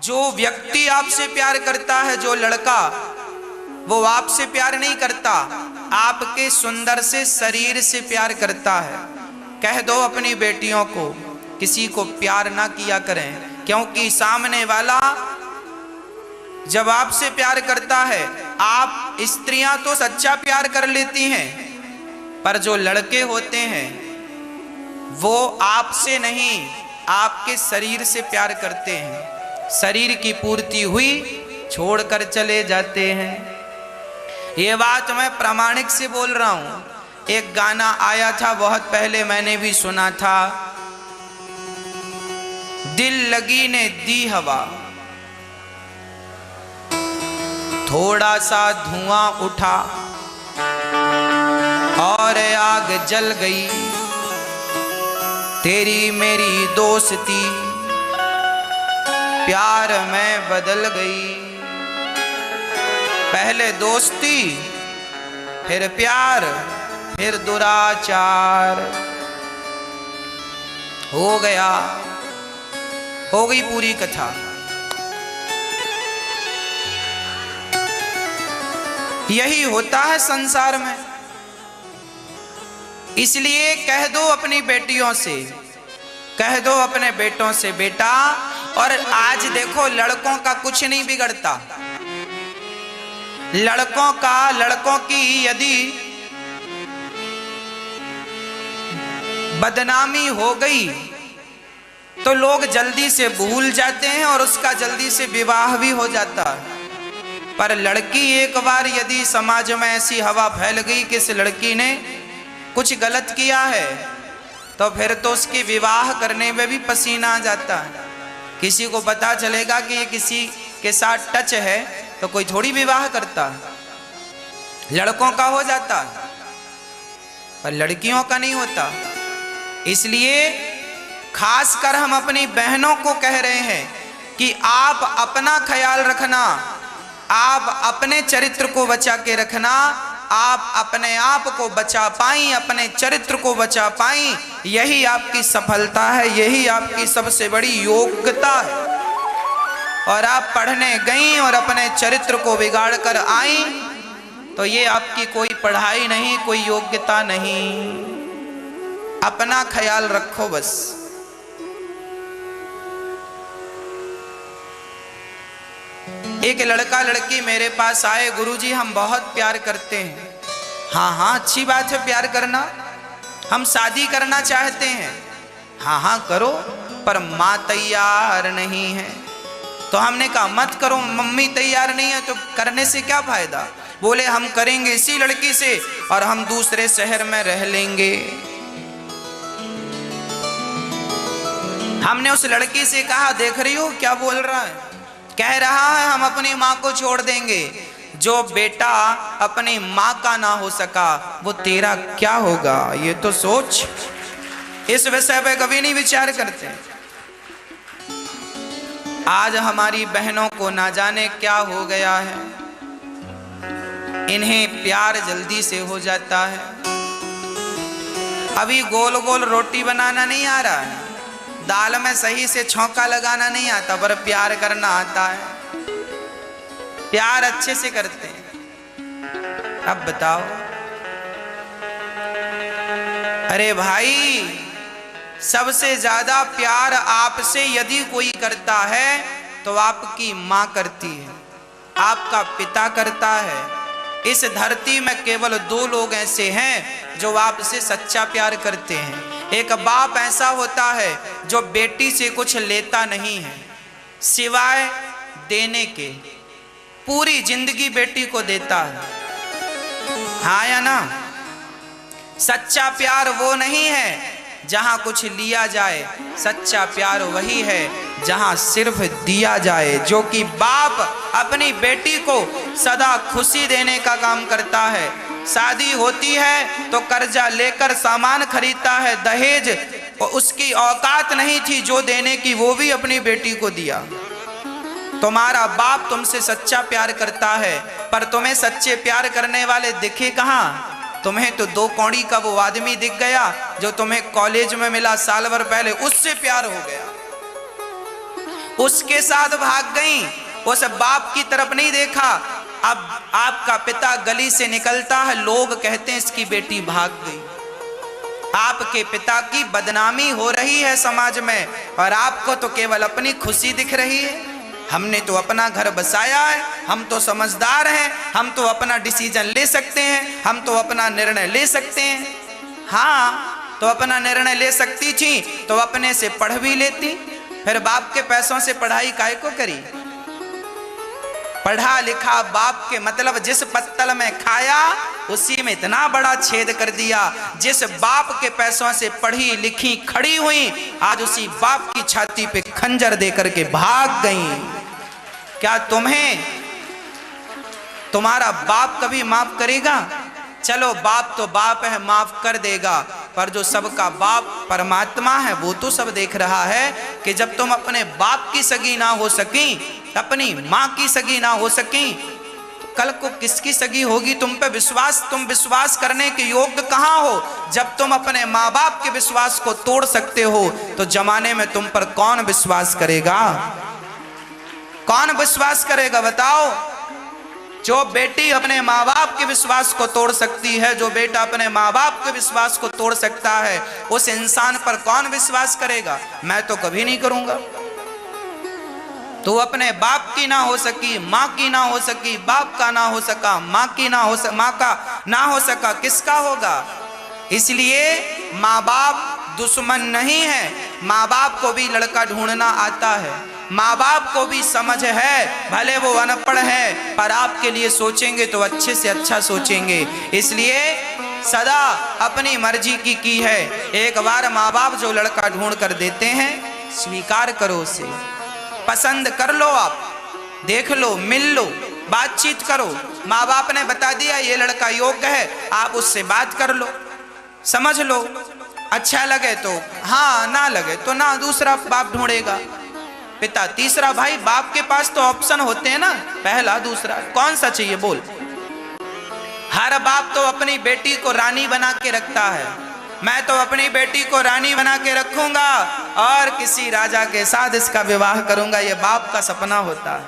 जो व्यक्ति आपसे प्यार करता है, जो लड़का, वो आपसे प्यार नहीं करता, आपके सुंदर से शरीर से प्यार करता है। कह दो अपनी बेटियों को किसी को प्यार ना किया करें, क्योंकि सामने वाला जब आपसे प्यार करता है, आप स्त्रियां तो सच्चा प्यार कर लेती हैं, पर जो लड़के होते हैं वो आपसे नहीं, आपके शरीर से प्यार करते हैं। शरीर की पूर्ति हुई छोड़कर चले जाते हैं। ये बात मैं प्रामाणिक से बोल रहा हूं। एक गाना आया था बहुत पहले, मैंने भी सुना था, दिल लगी ने दी हवा, थोड़ा सा धुआं उठा और आग जल गई, तेरी मेरी दोस्ती प्यार में बदल गई। पहले दोस्ती, फिर प्यार, फिर दुराचार, हो गई पूरी कथा। यही होता है संसार में। इसलिए कह दो अपनी बेटियों से, कह दो अपने बेटों से, बेटा, और आज देखो लड़कों का कुछ नहीं बिगड़ता। लड़कों की यदि बदनामी हो गई तो लोग जल्दी से भूल जाते हैं और उसका जल्दी से विवाह भी हो जाता है। पर लड़की एक बार यदि समाज में ऐसी हवा फैल गई कि इस लड़की ने कुछ गलत किया है, तो फिर तो उसकी विवाह करने में भी पसीना आ जाता है। किसी को पता चलेगा कि ये किसी के साथ टच है तो कोई थोड़ी विवाह करता है। लड़कों का हो जाता है पर लड़कियों का नहीं होता। इसलिए खासकर हम अपनी बहनों को कह रहे हैं कि आप अपना ख्याल रखना, आप अपने चरित्र को बचा के रखना। आप अपने आप को बचा पाई, अपने चरित्र को बचा पाई, यही आपकी सफलता है, यही आपकी सबसे बड़ी योग्यता है। और आप पढ़ने गई और अपने चरित्र को बिगाड़ कर आई तो ये आपकी कोई पढ़ाई नहीं, कोई योग्यता नहीं। अपना ख्याल रखो बस। एक लड़का लड़की मेरे पास आए, गुरुजी हम बहुत प्यार करते हैं। हाँ हाँ अच्छी बात है प्यार करना, हम शादी करना चाहते हैं। हाँ हाँ करो, पर माँ तैयार नहीं है। तो हमने कहा मत करो, मम्मी तैयार नहीं है तो करने से क्या फायदा। बोले हम करेंगे इसी लड़की से और हम दूसरे शहर में रह लेंगे। हमने उस लड़की से कहा देख रही हो क्या बोल रहा है, कह रहा है हम अपनी माँ को छोड़ देंगे। जो बेटा अपनी माँ का ना हो सका वो तेरा क्या होगा, ये तो सोच। इस विषय पे कभी नहीं विचार करते। आज हमारी बहनों को ना जाने क्या हो गया है, इन्हें प्यार जल्दी से हो जाता है। अभी गोल गोल रोटी बनाना नहीं आ रहा है, दाल में सही से छौंका लगाना नहीं आता, पर प्यार करना आता है। प्यार अच्छे से करते हैं। अब बताओ, अरे भाई सबसे ज्यादा प्यार आपसे यदि कोई करता है तो आपकी माँ करती है, आपका पिता करता है। इस धरती में केवल दो लोग ऐसे हैं जो आपसे सच्चा प्यार करते हैं। एक बाप ऐसा होता है जो बेटी से कुछ लेता नहीं है सिवाय देने के, पूरी जिंदगी बेटी को देता है। हाँ या ना? सच्चा प्यार वो नहीं है जहां कुछ लिया जाए, सच्चा प्यार वही है जहां सिर्फ दिया जाए। जो कि बाप अपनी बेटी को सदा खुशी देने का काम करता है। शादी होती है तो कर्जा लेकर सामान खरीदता है, दहेज उसकी औकात नहीं थी जो देने की, वो भी अपनी बेटी को दिया। तुम्हारा बाप तुमसे सच्चा प्यार करता है, पर तुम्हें सच्चे प्यार करने वाले दिखे कहाँ? तुम्हें तो 2 कौड़ी का वो आदमी दिख गया जो तुम्हें कॉलेज में मिला साल भर पहले, उससे प्यार हो गया। उसके साथ भाग गई, उस बाप की तरफ नहीं देखा। अब आपका पिता गली से निकलता है, लोग कहते हैं इसकी बेटी भाग गई। आपके पिता की बदनामी हो रही है समाज में, और आपको तो केवल अपनी खुशी दिख रही है। हमने तो अपना घर बसाया है, हम तो समझदार हैं, हम तो अपना डिसीजन ले सकते हैं, हम तो अपना निर्णय ले सकते हैं। हाँ, तो अपना निर्णय ले सकती थी तो अपने से पढ़ भी लेती, फिर बाप के पैसों से पढ़ाई काहे को करी। पढ़ा लिखा बाप के मतलब जिस पत्तल में खाया उसी में इतना बड़ा छेद कर दिया। जिस बाप के पैसों से पढ़ी लिखी खड़ी हुई, आज उसी बाप की छाती पे खंजर देकर के भाग गई। क्या तुम्हें तुम्हारा बाप कभी माफ करेगा? चलो बाप तो बाप है, माफ कर देगा, पर जो सबका बाप परमात्मा है वो तो सब देख रहा है कि जब तुम अपने बाप की सगी ना हो सकी, अपनी माँ की सगी ना हो सकी, कल को किसकी सगी होगी? तुम पे विश्वास, तुम विश्वास करने के योग्य कहाँ हो? जब तुम अपने माँ बाप के विश्वास को तोड़ सकते हो तो जमाने में तुम पर कौन विश्वास करेगा? कौन विश्वास करेगा बताओ? जो बेटी अपने माँ बाप के विश्वास को तोड़ सकती है, जो बेटा अपने माँ बाप के विश्वास को तोड़ सकता है, उस इंसान पर कौन विश्वास करेगा? मैं तो कभी नहीं करूंगा। तू अपने बाप की ना हो सकी, माँ की ना हो सकी, बाप का ना हो सका, माँ की ना हो माँ का ना हो सका, किसका होगा? इसलिए माँ बाप दुश्मन नहीं है, माँ बाप को भी लड़का ढूंढना आता है, माँ बाप को भी समझ है, भले वो अनपढ़ है पर आपके लिए सोचेंगे तो अच्छे से अच्छा सोचेंगे। इसलिए सदा अपनी मर्जी की है। एक बार माँ बाप जो लड़का ढूंढ कर देते हैं, स्वीकार करो उसे, पसंद कर लो, आप देख लो, मिल लो, बातचीत करो। माँ बाप ने बता दिया ये लड़का योग्य है, आप उससे बात कर लो, समझ लो, अच्छा लगे तो हाँ, ना लगे तो ना, दूसरा बाप ढूंढेगा। पिता तीसरा भाई, बाप के पास तो ऑप्शन होते हैं ना, पहला दूसरा, कौन सा चाहिए बोल? हर बाप तो अपनी बेटी को रानी बना के रखता है। मैं तो अपनी बेटी को रानी बना के रखूंगा और किसी राजा के साथ इसका विवाह करूंगा, ये बाप का सपना होता है।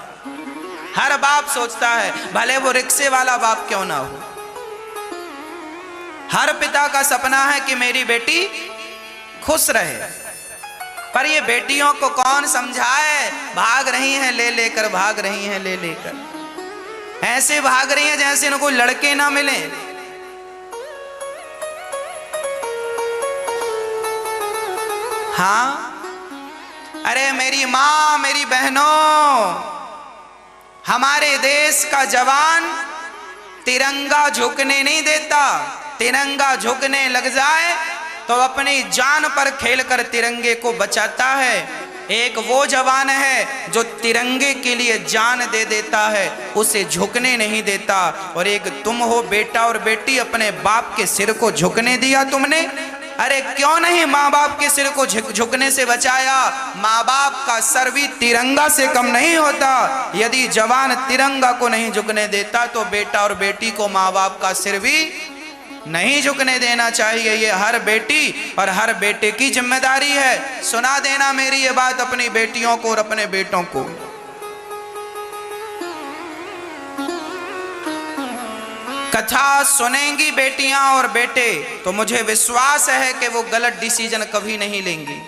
हर बाप सोचता है, भले वो रिक्शे वाला बाप क्यों ना हो। हर पिता का सपना है कि मेरी बेटी खुश रहे, पर ये बेटियों को कौन समझाए? भाग रही हैं ले लेकर, भाग रही हैं ले लेकर, ऐसे भाग रही हैं जैसे इनको लड़के ना मिले। हाँ, अरे मेरी माँ, मेरी बहनों, हमारे देश का जवान तिरंगा झुकने नहीं देता। तिरंगा झुकने लग जाए तो अपनी जान पर खेलकर तिरंगे को बचाता है। एक वो जवान है जो तिरंगे के लिए जान दे देता है, उसे झुकने नहीं देता। और एक तुम हो बेटा और बेटी, अपने बाप के सिर को झुकने दिया तुमने? अरे क्यों नहीं माँ बाप के सिर को झुकने से बचाया? माँ बाप का सर भी तिरंगा से कम नहीं होता। यदि जवान तिरंगा को नहीं झुकने देता तो बेटा और बेटी को माँ बाप का सिर भी नहीं झुकने देना चाहिए। ये हर बेटी और हर बेटे की जिम्मेदारी है। सुना देना मेरी ये बात अपनी बेटियों को और अपने बेटों को। कथा सुनेंगी बेटियां और बेटे तो मुझे विश्वास है कि वो गलत डिसीजन कभी नहीं लेंगी।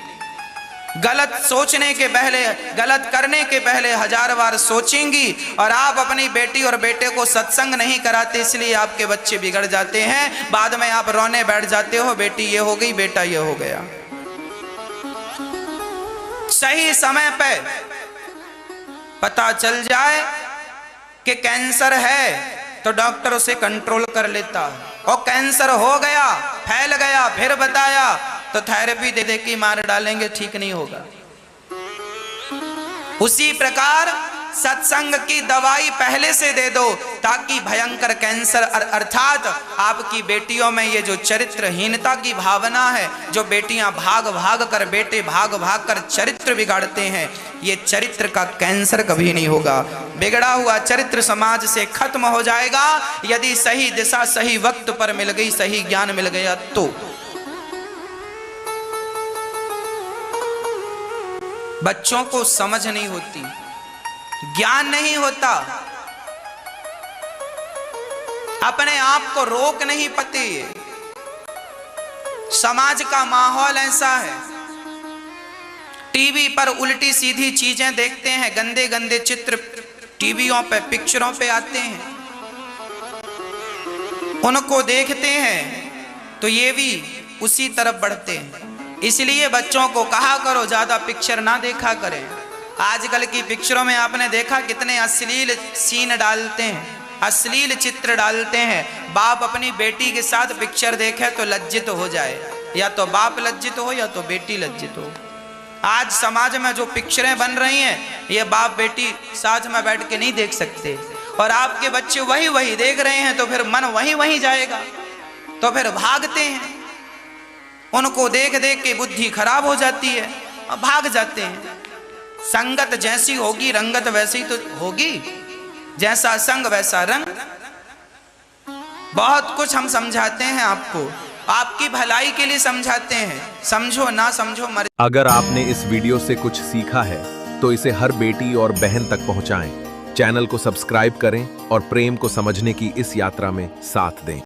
गलत सोचने के पहले, गलत करने के पहले 1000 बार सोचेंगी। और आप अपनी बेटी और बेटे को सत्संग नहीं कराते, इसलिए आपके बच्चे बिगड़ जाते हैं। बाद में आप रोने बैठ जाते हो, बेटी ये हो गई, बेटा ये हो गया। सही समय पे पता चल जाए कि कैंसर है तो डॉक्टर उसे कंट्रोल कर लेता, और कैंसर हो गया, फैल गया, फिर बताया तो थेरेपी दे दे के मार डालेंगे, ठीक नहीं होगा। उसी प्रकार सत्संग की दवाई पहले से दे दो ताकि भयंकर कैंसर अर्थात आपकी बेटियों में ये जो चरित्रहीनता की भावना है, जो बेटियां भाग भाग कर, बेटे भाग भाग कर चरित्र बिगाड़ते हैं, ये चरित्र का कैंसर कभी नहीं होगा। बिगड़ा हुआ चरित्र समाज से खत्म हो जाएगा यदि सही दिशा सही वक्त पर मिल गई, सही ज्ञान मिल गया तो। बच्चों को समझ नहीं होती, ज्ञान नहीं होता, अपने आप को रोक नहीं पाते। समाज का माहौल ऐसा है, टीवी पर उल्टी सीधी चीजें देखते हैं, गंदे गंदे चित्र टीवियों पे पिक्चरों पे आते हैं, उनको देखते हैं तो ये भी उसी तरफ बढ़ते हैं। इसलिए बच्चों को कहा करो ज्यादा पिक्चर ना देखा करें। आजकल की पिक्चरों में आपने देखा कितने अश्लील सीन डालते हैं, अश्लील चित्र डालते हैं। बाप अपनी बेटी के साथ पिक्चर देखे तो लज्जित हो जाए, या तो बाप लज्जित हो या तो बेटी लज्जित हो। आज समाज में जो पिक्चरें बन रही हैं ये बाप बेटी साथ में बैठ के नहीं देख सकते, और आपके बच्चे वही वही देख रहे हैं तो फिर मन वही वही जाएगा, तो फिर भागते हैं। उनको देख देख के बुद्धि खराब हो जाती है और भाग जाते हैं। संगत जैसी होगी रंगत वैसी तो होगी, जैसा संग वैसा रंग। बहुत कुछ हम समझाते हैं आपको, आपकी भलाई के लिए समझाते हैं, समझो ना समझो मर। अगर आपने इस वीडियो से कुछ सीखा है तो इसे हर बेटी और बहन तक पहुंचाएं। चैनल को सब्सक्राइब करें और प्रेम को समझने की इस यात्रा में साथ दें।